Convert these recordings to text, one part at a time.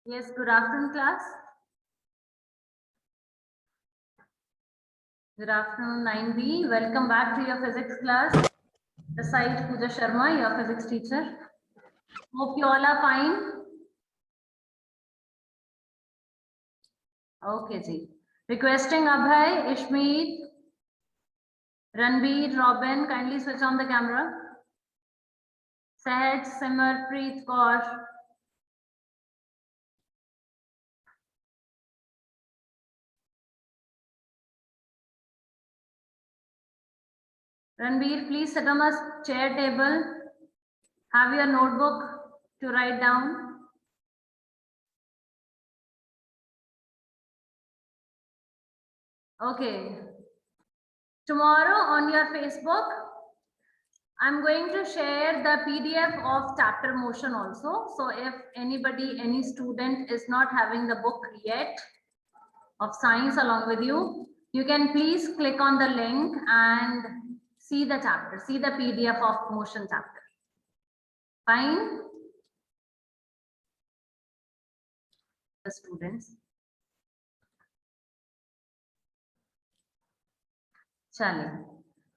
Yes, good afternoon, class. Good afternoon, 9B. Welcome back to your physics class. The side Pooja Sharma, your physics teacher. Hope you all are fine. Okay, ji. Requesting Abhay, Ishmeet, Ranbir, Robin, kindly switch on the camera. Sahaj, Simar, Preet, Kaur. Ranbir, please sit on a chair table. Have your notebook to write down. Okay. Tomorrow on your Facebook, I'm going to share the PDF of chapter motion also. So if anybody, any student is not having the book yet of science along with you, you can please click on the link and see the chapter, see the PDF of motion chapter. Fine? The students. Chale.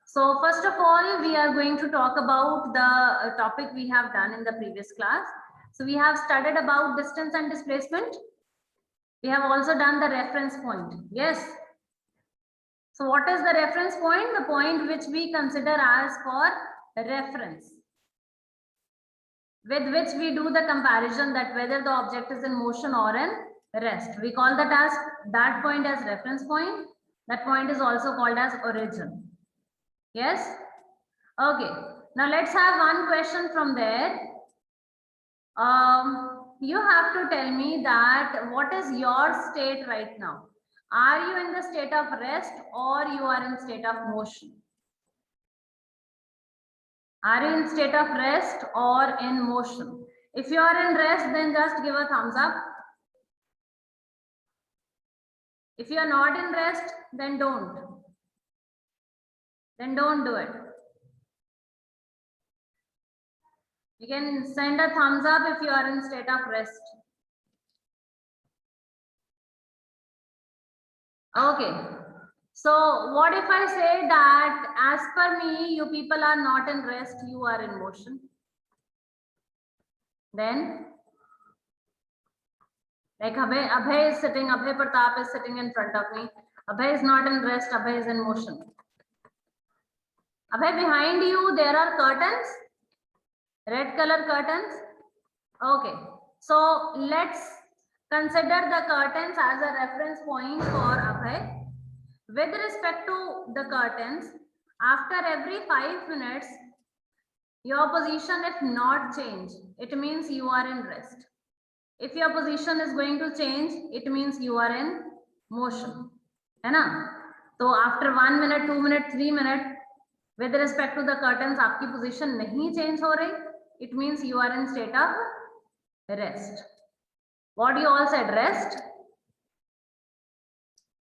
So first of all, we are going to talk about the topic we have done in the previous class. So we have studied about distance and displacement. We have also done the reference point. Yes. So what is the reference point? The point which we consider as for reference, with which we do the comparison that whether the object is in motion or in rest. We call that point as reference point. That point is also called as origin. Yes? Okay. Now let's have one question from there. You have to tell me that what is your state right now? Are you in the state of rest or you are in state of motion? Are you in state of rest or in motion? If you are in rest, then just give a thumbs up. If you are not in rest, then don't. Then don't do it. You can send a thumbs up if you are in state of rest. Okay. So what if I say that as per me, you people are not in rest, you are in motion? Then like Abhay is sitting, Abhay Pratap is sitting in front of me. Abhay is not in rest, Abhay is in motion. Abhay, behind you there are curtains, red color curtains. Okay, so let's consider the curtains as a reference point for Abhay. With respect to the curtains, after every 5 minutes, your position if not change, it means you are in rest. If your position is going to change, it means you are in motion. है ना? So after 1 minute, 2 minute, 3 minute, with respect to the curtains, आपकी position नहीं change हो रही, it means you are in state of rest. What you all said, rest?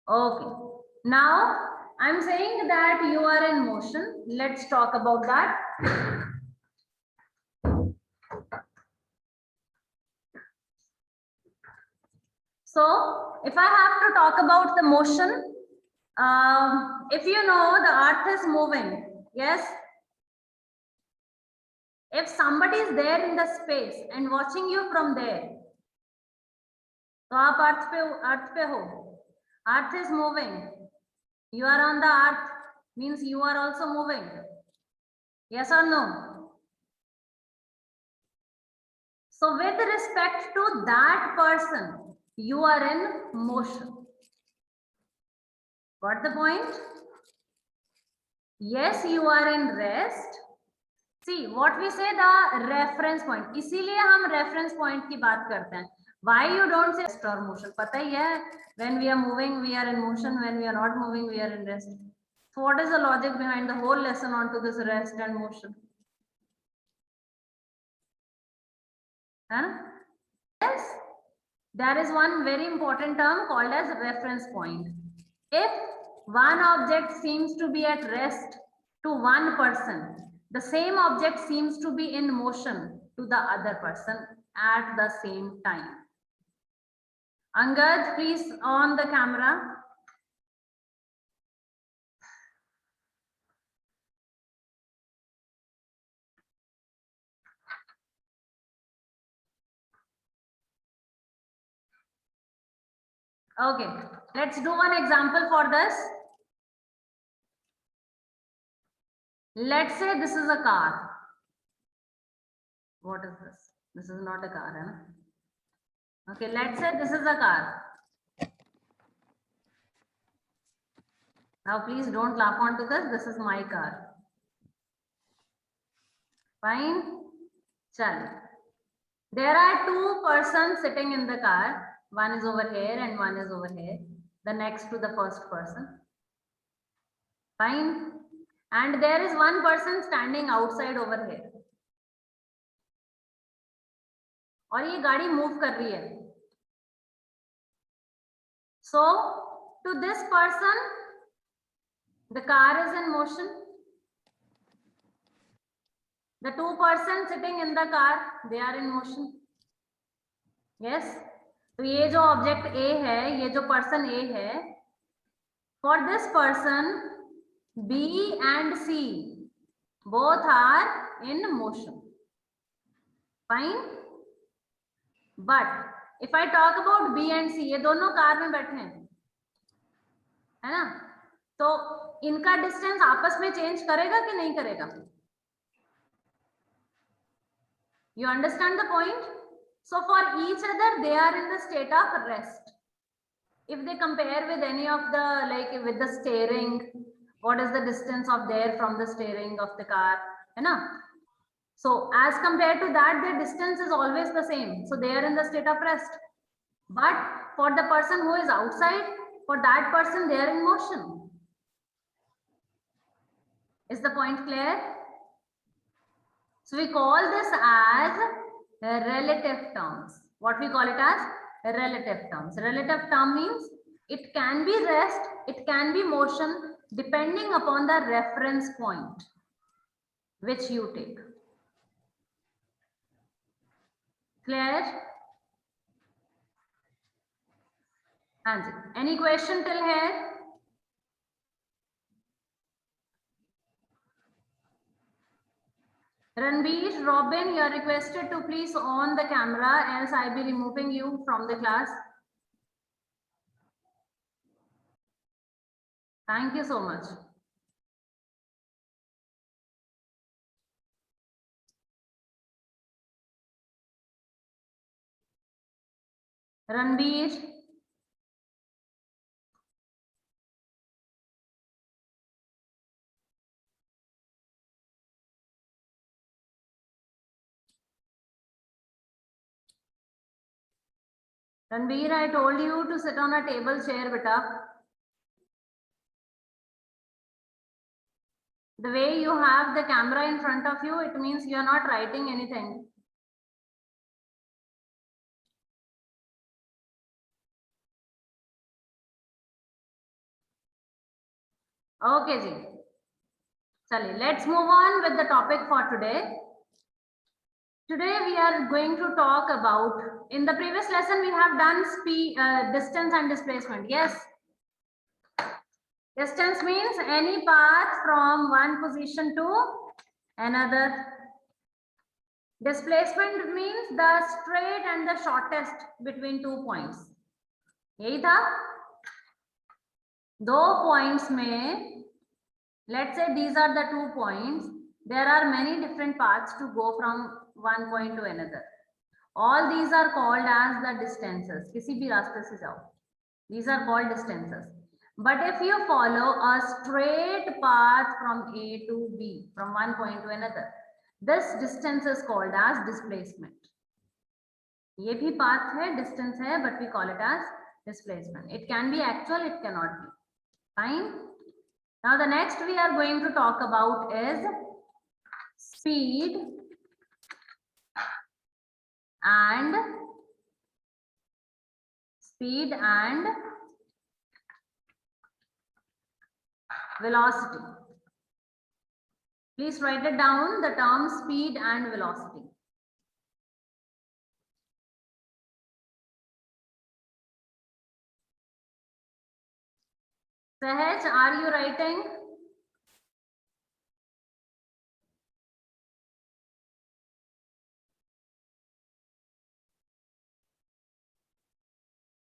Okay. Now I'm saying that you are in motion. Let's talk about that. So if I have to talk about the motion, if you know the earth is moving, yes. If somebody is there in the space and watching you from there, तो आप अर्थ पे हो, earth is moving, you are on the earth, means you are also moving. Yes or no? So with respect to that person, you are in motion. Got the point? Yes, you are in rest. See what we say, the reference point. इसीलिए हम reference point की बात करते हैं. Why you don't say rest or motion? पता ही है, when we are moving, we are in motion. When we are not moving, we are in rest. So what is the logic behind the whole lesson onto this rest and motion? Huh? Yes, there is one very important term called as reference point. If one object seems to be at rest to one person, the same object seems to be in motion to the other person at the same time. Angad, please on the camera. Okay, let's do one example for this. Let's say this is a car. What is this? This is not a car, right? Okay, let's say this is a car. Now please don't laugh onto this. This is my car. Fine. Chal. There are two persons sitting in the car. One is over here and one is over here. The next to the first person. Fine. And there is one person standing outside over here. और ये गाड़ी move कर रही है. So to this person, the car is in motion. The two persons sitting in the car, they are in motion. Yes. तो ये जो object A है, ये जो पर्सन A है, for this person B and C both are in motion. Fine. But if I talk about B and C, ये दोनों car में बैठे हैं, है ना? तो इनका डिस्टेंस आपस में चेंज करेगा कि नहीं करेगा? You understand the point? So for each other, they are in the state of rest. If they compare with any of the, like with the steering, what is the distance of there from the steering of the car, है ना? So as compared to that, their distance is always the same. So they are in the state of rest. But for the person who is outside, for that person, they are in motion. Is the point clear? So we call this as relative terms. What we call it as relative terms. Relative term means it can be rest, it can be motion, depending upon the reference point which you take. Clear? Anji, any question till here? Ranbir, Robin, you are requested to please on the camera, else I'll be removing you from the class. Thank you so much. Ranbir. Ranbir, I told you to sit on a table chair, beta. The way you have the camera in front of you, it means you are not writing anything. Okay, ji. Chali, let's move on with the topic for today. Today we are going to talk about, in the previous lesson we have done speed, distance and displacement. Yes. Distance means any path from one position to another. Displacement means the straight and the shortest between 2 points. यही था. 2 points में, let's say these are the 2 points. There are many different paths to go from one point to another. All these are called as the distances. किसी भी रास्ते से जाओ. These are called distances. But if you follow a straight path from A to B, from one point to another, this distance is called as displacement. ये भी path है, distance है, but we call it as displacement. It can be actual, it cannot be. Fine. Now the next we are going to talk about is speed and velocity. Please write it down, the term speed and velocity. Sahaj, are you writing?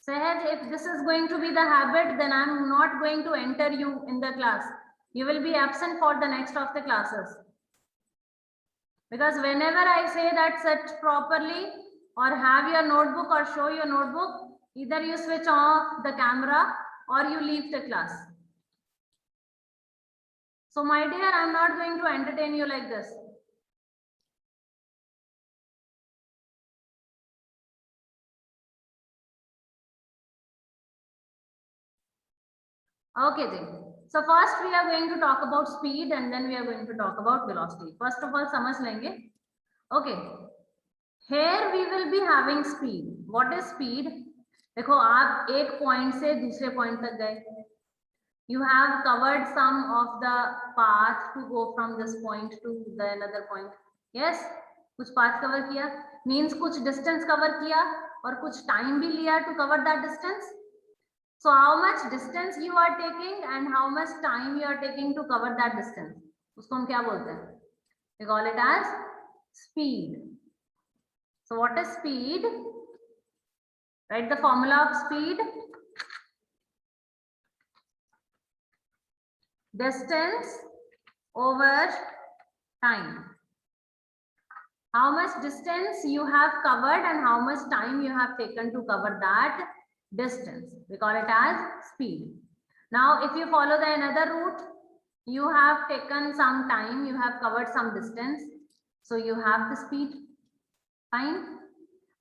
Sahaj, if this is going to be the habit, then I'm not going to enter you in the class. You will be absent for the next of the classes. Because whenever I say that sit properly or have your notebook or show your notebook, either you switch off the camera or you leave the class. So my dear, I'm not going to entertain you like this. Okay, then. So first we are going to talk about speed and then we are going to talk about velocity. First of all, समझ लेंगे. Okay. Here we will be having speed. What is speed? देखो आप एक point से दूसरे point तक गए. You have covered some of the path to go from this point to the another point. Yes, कुछ path cover किया, means कुछ distance cover किया और कुछ time भी लिया to cover that distance. So how much distance you are taking and how much time you are taking to cover that distance? उसको हम क्या बोलते हैं? We call it as speed. So what is speed? Write the formula of speed. Distance over time. How much distance you have covered and how much time you have taken to cover that distance. We call it as speed. Now, if you follow the another route, you have taken some time, you have covered some distance. So you have the speed. Fine.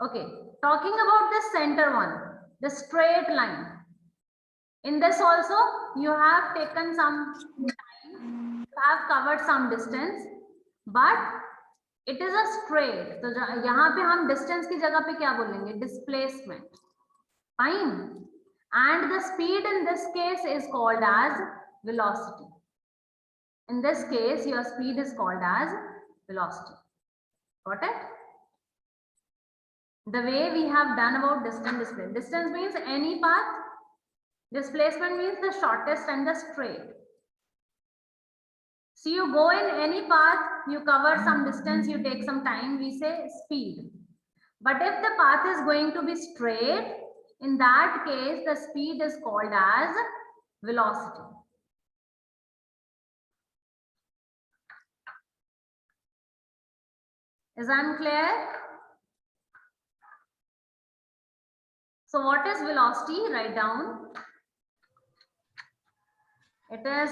Okay. Talking about the center one, the straight line. In this also, you have taken some time, you have covered some distance, but it is a straight. तो यहाँ पे हम distance की जगह पे क्या बोलेंगे? Displacement. Fine. And the speed in this case is called as velocity. In this case, your speed is called as velocity. Got it? The way we have done about distance displacement. Distance means any path. Displacement means the shortest and the straight. So you go in any path, you cover some distance, you take some time, we say speed. But if the path is going to be straight, in that case, the speed is called as velocity. Is that clear? So what is velocity? Write down. It is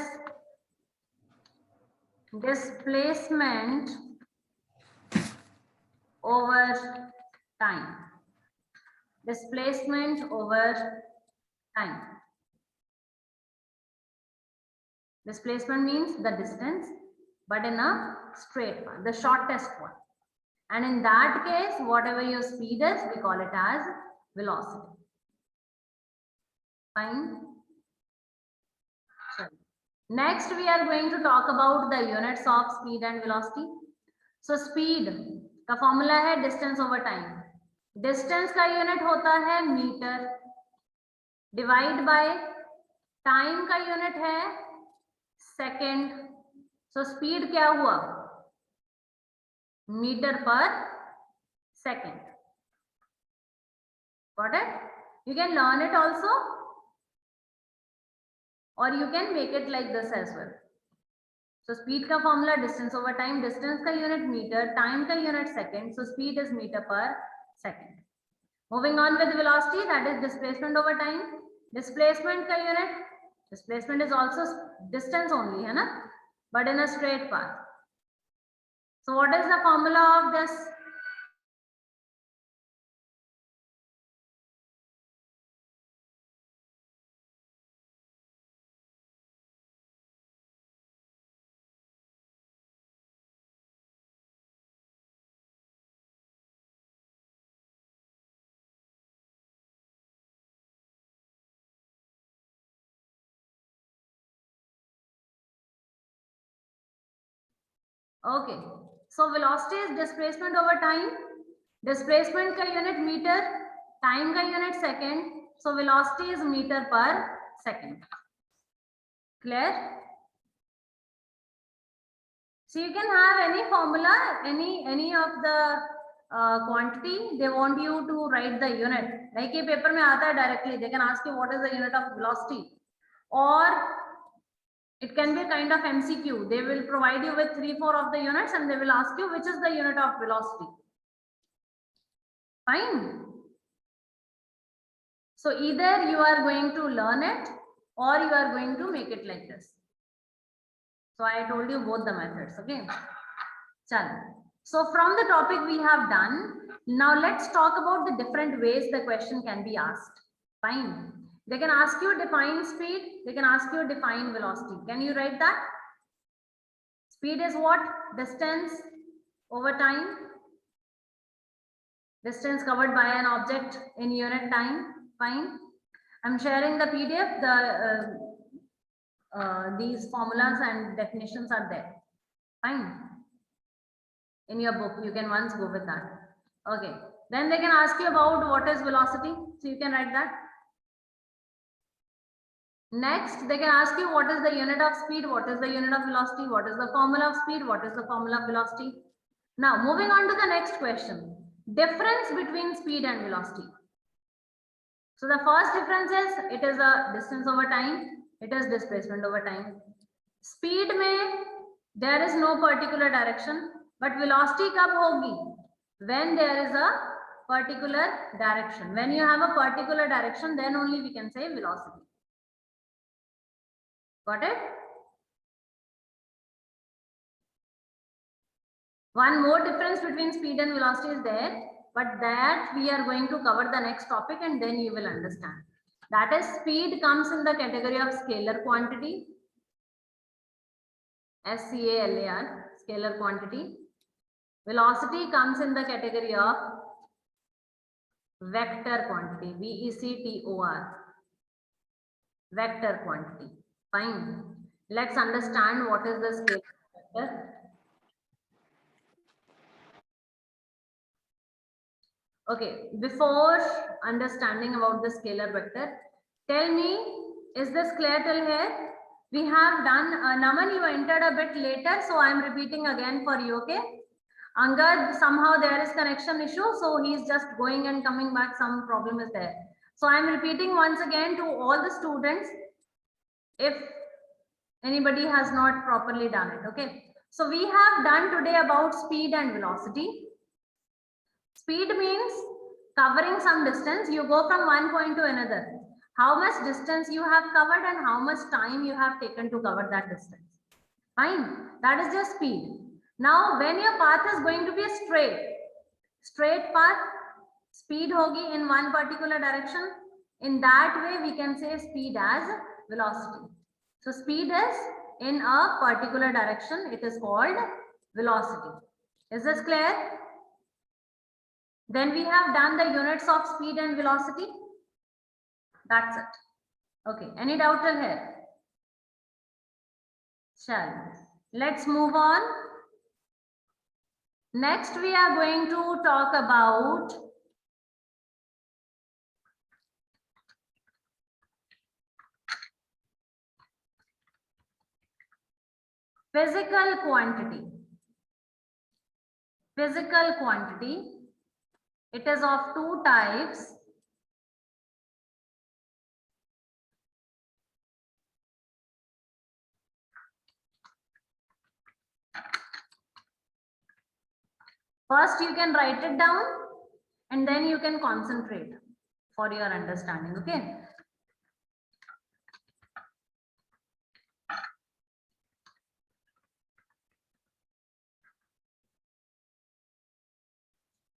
displacement over time. Displacement over time. Displacement means the distance, but in a straight path, the shortest one. And in that case, whatever your speed is, we call it as velocity. Fine. Sorry. Next, we are going to talk about the units of speed and velocity. So speed का formula है distance over time. Distance का unit होता है meter. Divide by time का unit है second. So speed क्या हुआ? Meter per second. Got it? You can learn it also, or you can make it like this as well. So speed का formula distance over time, distance का unit meter, time का unit second. So speed is meter per second. Moving on with velocity, that is displacement over time. Displacement का unit, displacement is also distance only, है ना? But in a straight path. So what is the formula of this? Okay. So velocity is displacement over time. Displacement का unit meter, time का unit second. So velocity is meter per second. Clear? So you can have any formula, any of the quantity. They want you to write the unit. Like a paper mein aata hai directly. They can ask you what is the unit of velocity, or it can be a kind of MCQ. They will provide you with 3-4 of the units, and they will ask you which is the unit of velocity. Fine. So either you are going to learn it, or you are going to make it like this. So I told you both the methods. Okay. Chal. So from the topic we have done, now let's talk about the different ways the question can be asked. Fine. They can ask you define speed. They can ask you define velocity. Can you write that? Speed is what? Distance over time. Distance covered by an object in unit time. Fine. I'm sharing the PDF. These formulas and definitions are there. Fine. In your book, you can once go with that. Okay. Then they can ask you about what is velocity. So you can write that. Next, they can ask you what is the unit of speed, what is the unit of velocity, what is the formula of speed, what is the formula of velocity. Now, moving on to the next question. Difference between speed and velocity. So the first difference is it is a distance over time. It is displacement over time. Speed में there is no particular direction, but velocity कब होगी? When there is a particular direction. When you have a particular direction, then only we can say velocity. Got it? One more difference between speed and velocity is there, but that we are going to cover the next topic and then you will understand. That is, speed comes in the category of scalar quantity. SCALAR, scalar quantity. Velocity comes in the category of vector quantity, VECTOR, vector quantity. Fine. Let's understand what is the scalar vector. Okay, before understanding about the scalar vector, tell me, is this clear till here? We have done, Naman, you entered a bit later, so I am repeating again for you, okay? Angad, somehow there is connection issue, so he is just going and coming back, some problem is there. So I am repeating once again to all the students, if anybody has not properly done it, okay? So we have done today about speed and velocity. Speed means covering some distance. You go from one point to another. How much distance you have covered and how much time you have taken to cover that distance. Fine. That is just speed. Now, when your path is going to be a straight path, speed hogi in one particular direction. In that way, we can say speed as velocity. So, speed is in a particular direction. It is called velocity. Is this clear? Then we have done the units of speed and velocity. That's it. Okay. Any doubt till here? Let's move on. Next, we are going to talk about physical quantity. Physical quantity. It is of two types. First, you can write it down and then you can concentrate for your understanding. Okay.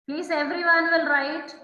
Please, everyone will write.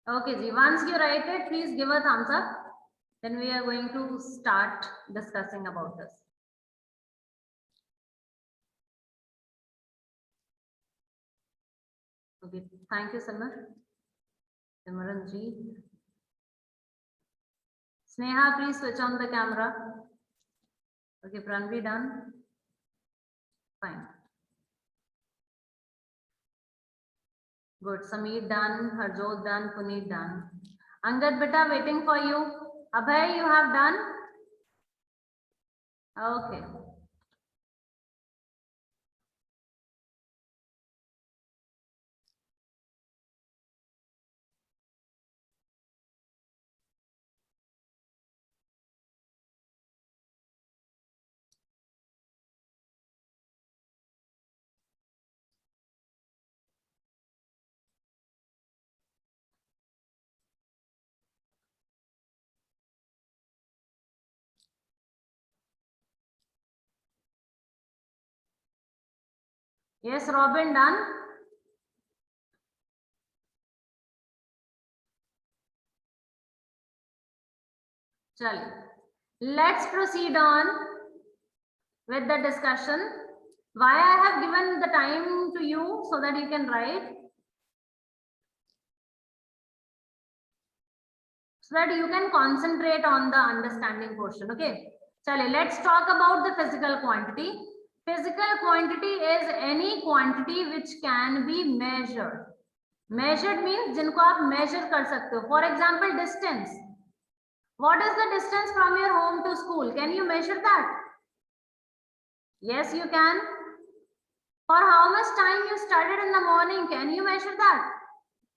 Okay, Ji. Once you write it, please give a thumbs up. Then we are going to start discussing about this. Okay, thank you, Simar. Simran Ji. Sneha, please switch on the camera. Okay, Pranvi done. Fine. Good. Sameer done. Harjot done. Puneet done. Angad beta waiting for you. Abhay, you have done? Okay. Yes, Robin done. Chal. Let's proceed on with the discussion. Why I have given the time to you so that you can write, so that you can concentrate on the understanding portion. Okay. Chale, let's talk about the physical quantity. Physical quantity is any quantity which can be measured. Measured means जिनको आप measure कर सकते हो. For example, distance. What is the distance from your home to school? Can you measure that? Yes, you can. For how much time you studied in the morning? Can you measure that?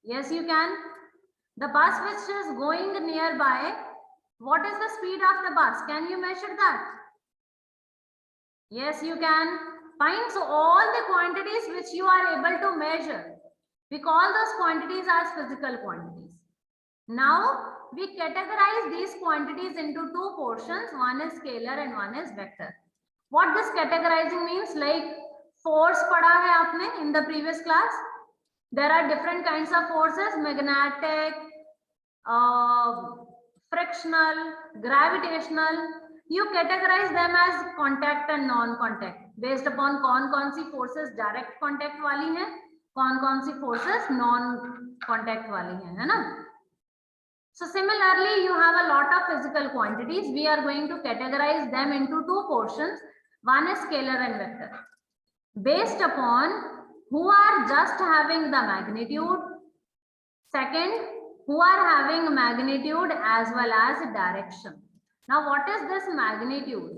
Yes, you can. The bus which is going nearby, what is the speed of the bus? Can you measure that? Yes, you can. Fine. So all the quantities which you are able to measure, we call those quantities as physical quantities. Now we categorize these quantities into two portions. One is scalar and one is vector. What this categorizing means, like force padha hai aapne in the previous class. There are different kinds of forces: magnetic, frictional, gravitational. You categorize them as contact and non-contact based upon कौन सी forces direct contact वाली हैं, कौन सी forces non-contact वाली हैं, है ना? So similarly, you have a lot of physical quantities. We are going to categorize them into two portions. One is scalar and vector, based upon who are just having the magnitude. Second, who are having magnitude as well as direction. Now, what is this magnitude?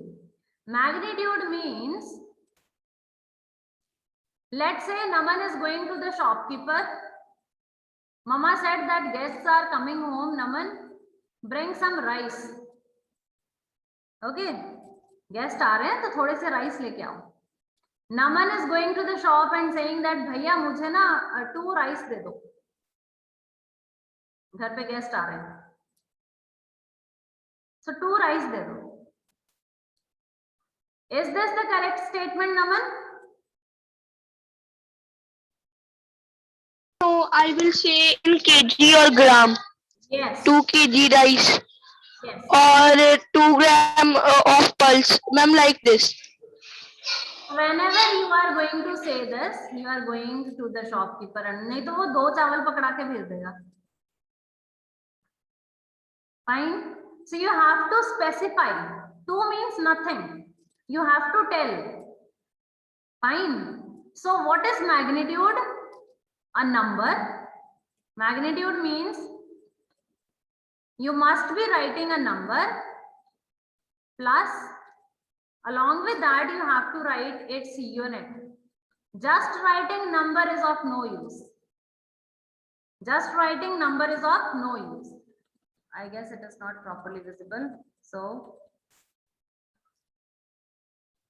Magnitude means, let's say Naman is going to the shopkeeper. Mama said that guests are coming home. Naman, bring some rice. Okay, guest aa rahe hain to thode se rice leke aao. Naman is going to the shop and saying that भैया मुझे ना 2 rice दे दो. घर पे guest आ रहे हैं, so 2 rice दे दो. Is this the correct statement, Naman? No, I will say in kg or gram. Yes. 2 kg rice. Yes. Or 2 gram of pulse. Ma'am, like this. Whenever you are going to say this, you are going to the shopkeeper and नहीं तो वो 2 चावल पकड़ा के भेज देगा. Fine. So you have to specify. 2 means nothing. You have to tell. Fine. So what is magnitude? A number. Magnitude means you must be writing a number plus along with that you have to write its unit. Just writing number is of no use. Just writing number is of no use. I guess it is not properly visible. So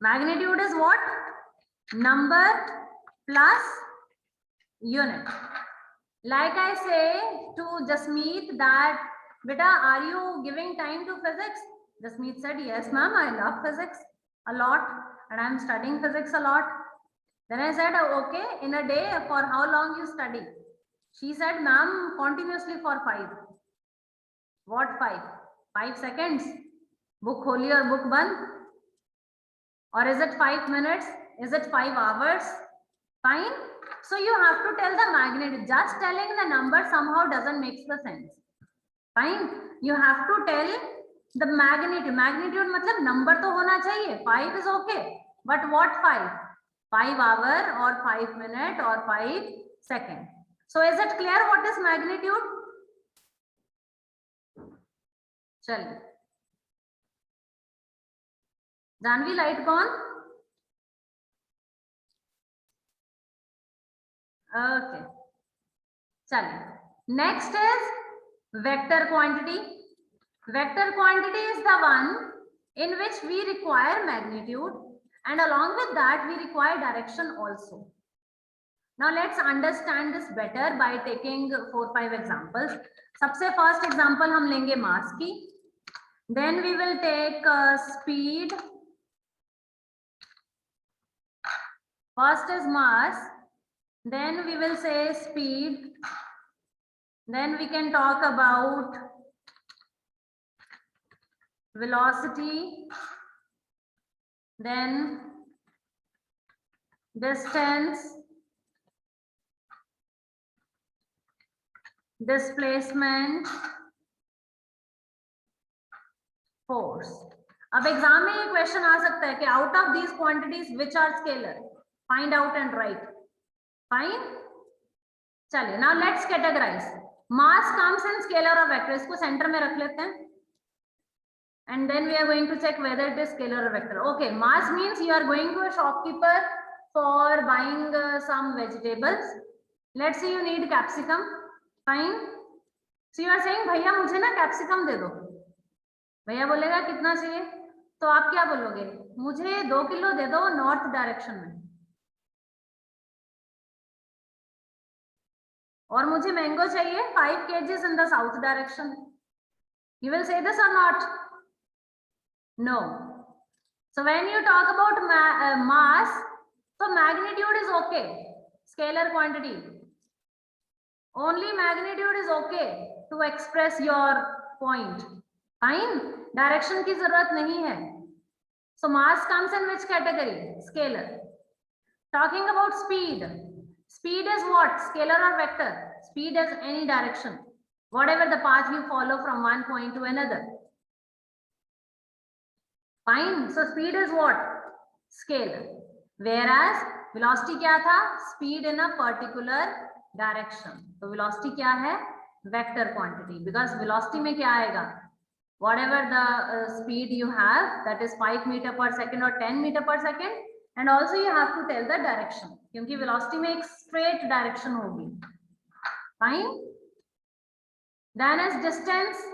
magnitude is what? Number plus unit. Like I say to Jasmeet that, beta, are you giving time to physics? Jasmeet said, yes, ma'am, I love physics a lot and I'm studying physics a lot. Then I said, okay, in a day, for how long you study? She said, ma'am, continuously for 5. What 5? 5 seconds. Book kholi और book बंद. Or is it 5 minutes? Is it 5 hours? Fine. So you have to tell the magnitude. Just telling the number somehow doesn't make the sense. Fine. You have to tell the magnitude. Magnitude मतलब number तो होना चाहिए. 5 is okay. But what 5? 5 hour or 5 minute or 5 second. So is it clear what is magnitude? चलिए. Janvi, light gone? Okay. चलिए. Next is vector quantity. Vector quantity is the one in which we require magnitude, and along with that we require direction also. Now let's understand this better by taking 4-5 examples. सबसे first example हम लेंगे mass की. Then we will take speed. First is mass. Then we will say speed. Then we can talk about velocity. Then distance. Displacement. Force. अब exam में ये question आ सकता है कि out of these quantities which are scalar, find out and write. Fine. चलिए, now let's categorize. Mass comes in scalar और vector. इसको सेंटर में रख लेते हैं and then we are going to check whether it is scalar or vector. Okay, mass means you are going to a shopkeeper for buying some vegetables. Let's say you need capsicum. Fine. So you are saying भैया मुझे ना capsicum दे दो. भैया बोलेगा कितना चाहिए, तो आप क्या बोलोगे? मुझे 2 किलो दे दो नॉर्थ डायरेक्शन में, और मुझे मैंगो चाहिए 5 kgs in the south direction. You will say this or not? No. So when you talk about mass, so magnitude is okay. Scalar quantity. Only magnitude is okay to express your point. Fine. Direction की जरूरत नहीं है. So mass comes in which category? Scalar. Talking about speed. Speed is what? Scalar or vector? Speed is any direction. Whatever the path you follow from one point to another. Fine. So speed is what? Scalar. Whereas velocity क्या था? Speed in a particular direction. तो velocity क्या है? Vector quantity. Because velocity में क्या आएगा? Whatever the speed you have, that is 5 meter per second or 10 meter per second, and also you have to tell the direction. क्योंकि velocity में एक straight direction होगी. Fine. Then is distance.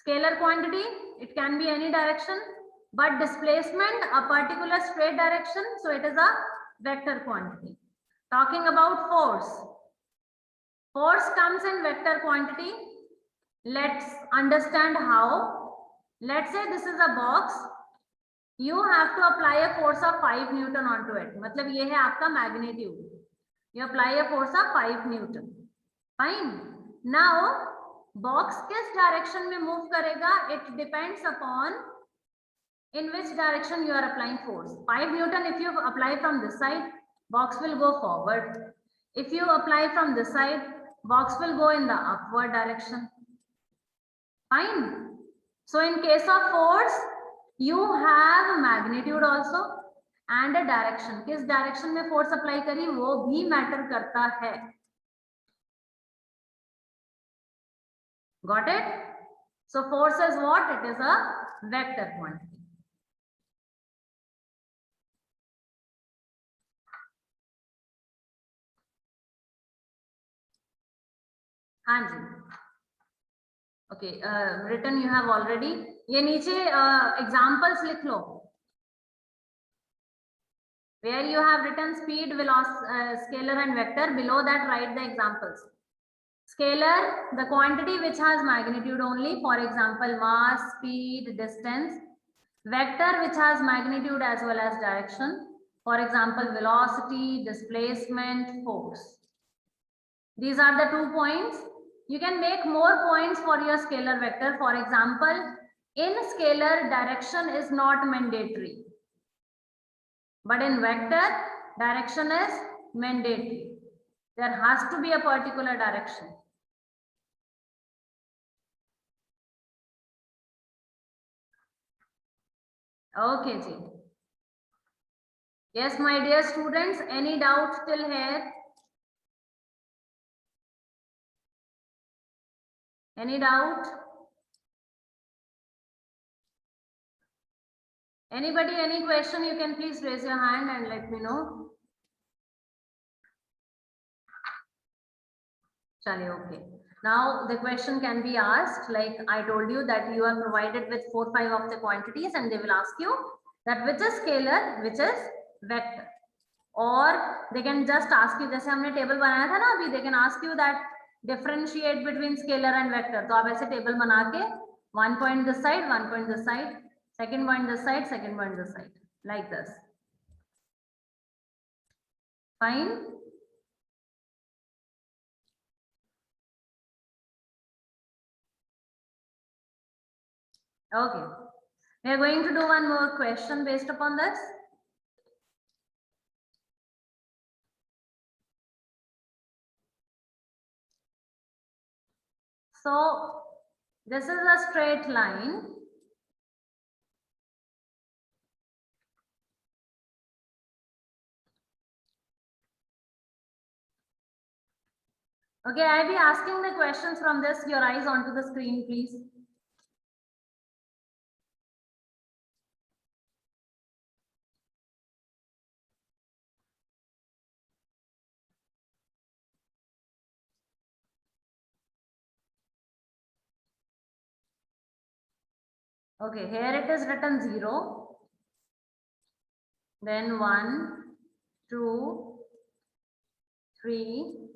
Scalar quantity. It can be any direction. But displacement, a particular straight direction, so it is a vector quantity. Talking about force. Force comes in vector quantity. Let's understand how. Let's say this is a box. You have to apply a force of 5 Newton onto it. मतलब ये है आपका magnitude. You apply a force of 5 Newton. Fine. Now, box किस direction में move करेगा? It depends upon in which direction you are applying force. 5 Newton if you apply from this side, box will go forward. If you apply from this side, box will go in the upward direction. Fine. So in case of force, you have a magnitude also and a direction. किस direction में force apply करी वो भी matter करता है. Got it? So force is what? It is a vector quantity. हाँ जी. Okay, written you have already. ये नीचे examples लिख लो. Where you have written speed, velocity, scalar and vector. Below that write the examples. Scalar, the quantity which has magnitude only. For example, mass, speed, distance. Vector which has magnitude as well as direction. For example, velocity, displacement, force. These are the 2 points. You can make more points for your scalar vector. For example, in scalar, direction is not mandatory. But in vector, direction is mandatory. There has to be a particular direction. Okay, ji. Yes, my dear students, any doubt till here? Any doubt? Anybody, any question, you can please raise your hand and let me know. Chale, okay. Now the question can be asked, like I told you that you are provided with 4-5 of the quantities and they will ask you that which is scalar, which is vector. Or they can just ask you, जैसे हमने table बनाया था ना अभी, they can ask you that differentiate between scalar and vector. तो आप ऐसे table बना के 1 point this side, 1 point this side, second point this side, second point this side, like this. Fine. Okay. We are going to do one more question based upon this. So this is a straight line. Okay, I'll be asking the questions from this. Your eyes onto the screen, please. Okay, here it is written 0. Then 1, 2, 3,